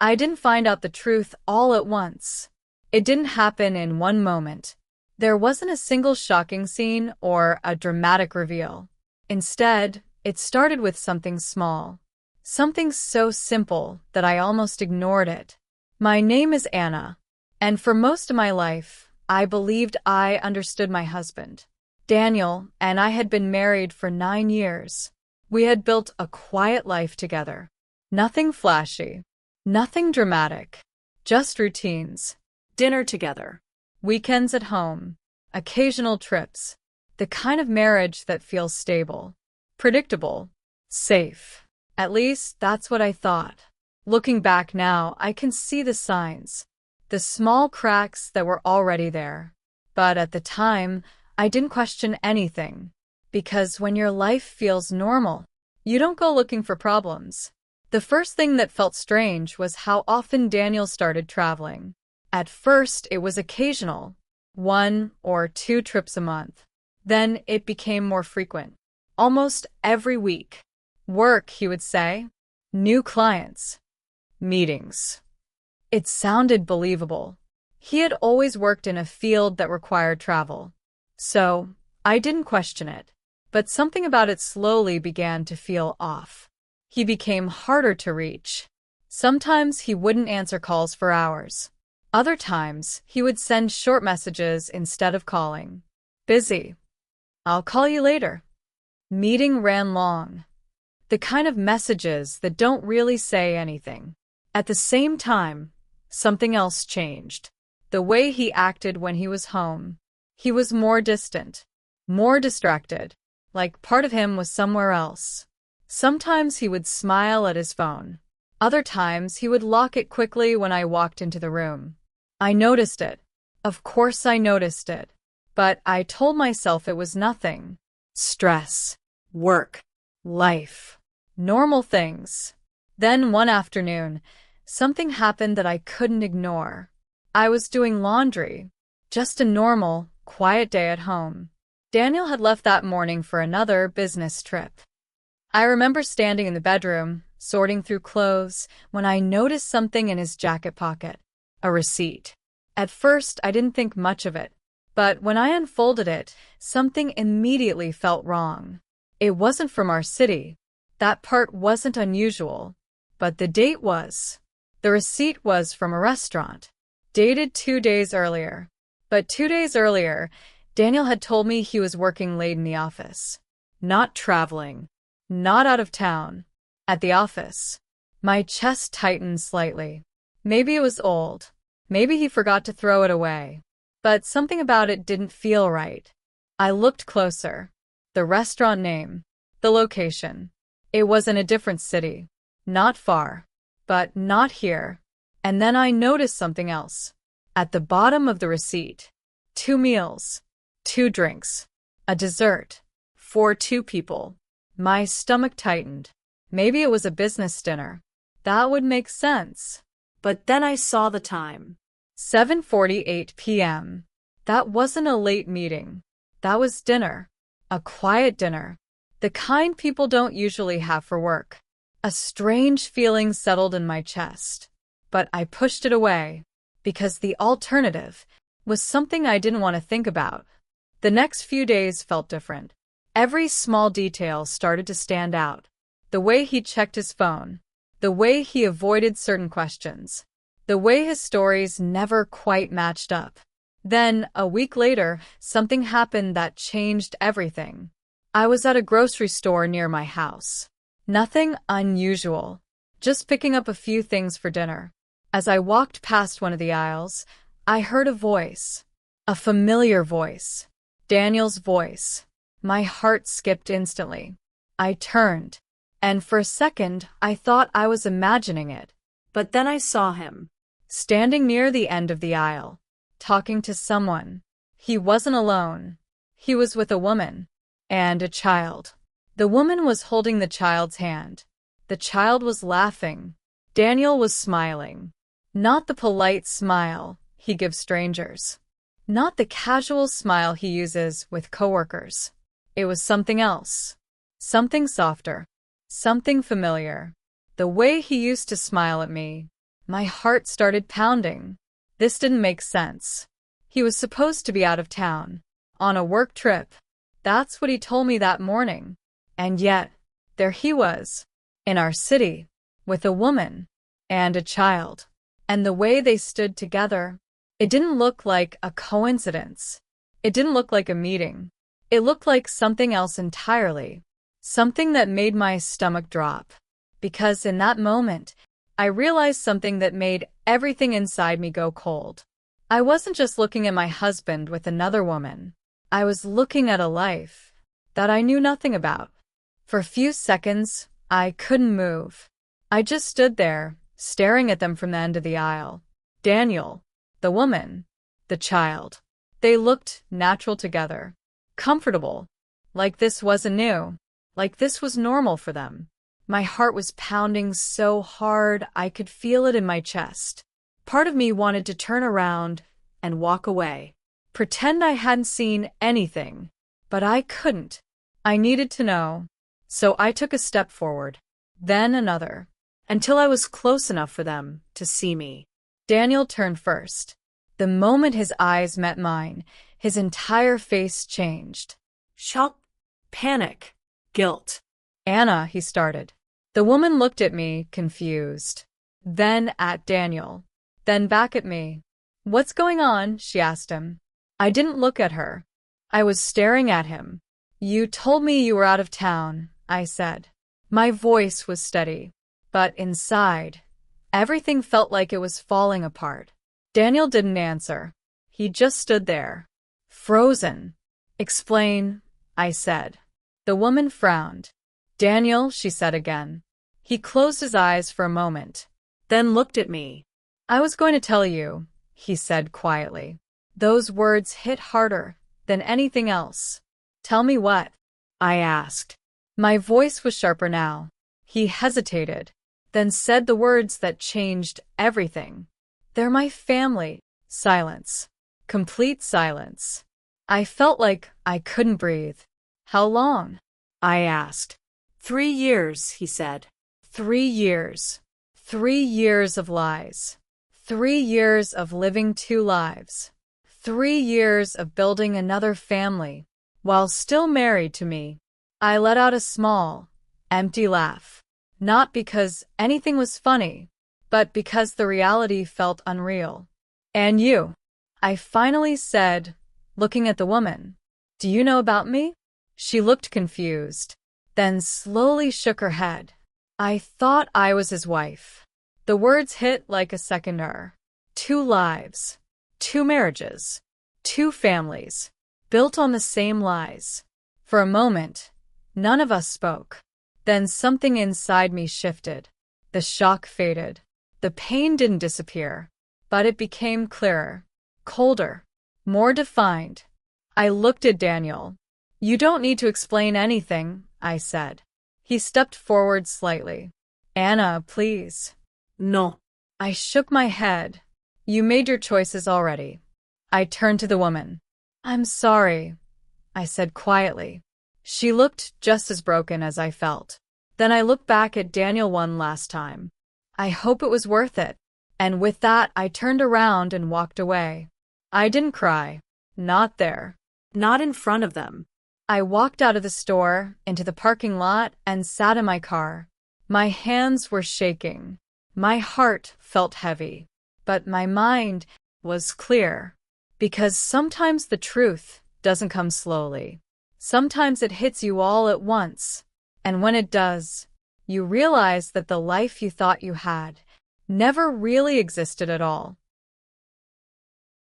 I didn't find out the truth all at once. It didn't happen in one moment. There wasn't a single shocking scene or a dramatic reveal. Instead, it started with something small. Something so simple that I almost ignored it. My name is Anna, and for most of my life, I believed I understood my husband. Daniel and I had been married for 9 years. We had built a quiet life together. Nothing flashy, nothing dramatic, just routines. Dinner together, weekends at home, occasional trips. The kind of marriage that feels stable, predictable, safe. At least that's what I thought. Looking back now, I can see the signs, the small cracks that were already there. But at the time, I didn't question anything. Because when your life feels normal, you don't go looking for problems. The first thing that felt strange was how often Daniel started traveling. At first, it was occasional, 1 or 2 trips a month. Then it became more frequent, almost every week. Work, he would say. New clients. Meetings. It sounded believable. He had always worked in a field that required travel. So, I didn't question it. But something about it slowly began to feel off. He became harder to reach. Sometimes he wouldn't answer calls for hours. Other times, he would send short messages instead of calling. Busy. I'll call you later. Meeting ran long. The kind of messages that don't really say anything. At the same time, something else changed. The way he acted when he was home. He was more distant, more distracted, like part of him was somewhere else. Sometimes he would smile at his phone. Other times he would lock it quickly when I walked into the room. I noticed it. Of course I noticed it. But I told myself it was nothing. Stress, work, life, normal things. Then one afternoon, something happened that I couldn't ignore. I was doing laundry. Just a normal, quiet day at home. Daniel had left that morning for another business trip. I remember standing in the bedroom, sorting through clothes, when I noticed something in his jacket pocket. A receipt. At first, I didn't think much of it. But when I unfolded it, something immediately felt wrong. It wasn't from our city. That part wasn't unusual. But the date was. The receipt was from a restaurant. Dated 2 days earlier. But 2 days earlier, Daniel had told me he was working late in the office. Not traveling. Not out of town. At the office. My chest tightened slightly. Maybe it was old. Maybe he forgot to throw it away. But something about it didn't feel right. I looked closer. The restaurant name. The location. It was in a different city. Not far. But not here. And then I noticed something else. At the bottom of the receipt. 2 meals. 2 drinks. A dessert. For 2 people. My stomach tightened. Maybe it was a business dinner. That would make sense. But then I saw the time. 7:48 p.m. That wasn't a late meeting. That was dinner. A quiet dinner. The kind people don't usually have for work. A strange feeling settled in my chest. But I pushed it away. Because the alternative was something I didn't want to think about. The next few days felt different. Every small detail started to stand out. The way he checked his phone. The way he avoided certain questions. The way his stories never quite matched up. Then, a week later, something happened that changed everything. I was at a grocery store near my house. Nothing unusual. Just picking up a few things for dinner. As I walked past one of the aisles, I heard a voice. A familiar voice. Daniel's voice. My heart skipped instantly. I turned, and for a second I thought I was imagining it. But then I saw him, standing near the end of the aisle, talking to someone. He wasn't alone. He was with a woman. And a child. The woman was holding the child's hand. The child was laughing. Daniel was smiling. Not the polite smile he gives strangers. Not the casual smile he uses with coworkers. It was something else. Something softer. Something familiar. The way he used to smile at me. My heart started pounding. This didn't make sense. He was supposed to be out of town, on a work trip. That's what he told me that morning. And yet, there he was, in our city, with a woman and a child. And the way they stood together, it didn't look like a coincidence. It didn't look like a meeting. It looked like something else entirely. Something that made my stomach drop. Because in that moment, I realized something that made everything inside me go cold. I wasn't just looking at my husband with another woman. I was looking at a life that I knew nothing about. For a few seconds, I couldn't move. I just stood there, staring at them from the end of the aisle. Daniel, the woman, the child. They looked natural together. Comfortable. Like this wasn't new. Like this was normal for them. My heart was pounding so hard I could feel it in my chest. Part of me wanted to turn around and walk away. Pretend I hadn't seen anything. But I couldn't. I needed to know. So I took a step forward. Then another. Until I was close enough for them to see me. Daniel turned first. The moment his eyes met mine, his entire face changed. Shock, panic, guilt. Anna, he started. The woman looked at me, confused. Then at Daniel. Then back at me. What's going on? She asked him. I didn't look at her. I was staring at him. You told me you were out of town, I said. My voice was steady. But inside, everything felt like it was falling apart. Daniel didn't answer. He just stood there. Frozen. Explain, I said. The woman frowned. Daniel, she said again. He closed his eyes for a moment, then looked at me. I was going to tell you, he said quietly. Those words hit harder than anything else. Tell me what? I asked. My voice was sharper now. He hesitated, then said the words that changed everything. They're my family. Silence. Complete silence. I felt like I couldn't breathe. How long? I asked. 3 years, he said. 3 years. 3 years of lies. 3 years of living 2 lives. 3 years of building another family, while still married to me. I let out a small, empty laugh. Not because anything was funny, but because the reality felt unreal. And you? I finally said, looking at the woman. Do you know about me? She looked confused, then slowly shook her head. I thought I was his wife. The words hit like a seconder. 2 lives. 2 marriages. 2 families. Built on the same lies. For a moment, none of us spoke. Then something inside me shifted. The shock faded. The pain didn't disappear, but it became clearer, colder, more defined. I looked at Daniel. You don't need to explain anything, I said. He stepped forward slightly. Anna, please. No. I shook my head. You made your choices already. I turned to the woman. I'm sorry, I said quietly. She looked just as broken as I felt. Then I looked back at Daniel one last time. I hope it was worth it. And with that, I turned around and walked away. I didn't cry. Not there. Not in front of them. I walked out of the store, into the parking lot, and sat in my car. My hands were shaking. My heart felt heavy. But my mind was clear. Because sometimes the truth doesn't come slowly. Sometimes it hits you all at once. And when it does, you realize that the life you thought you had never really existed at all.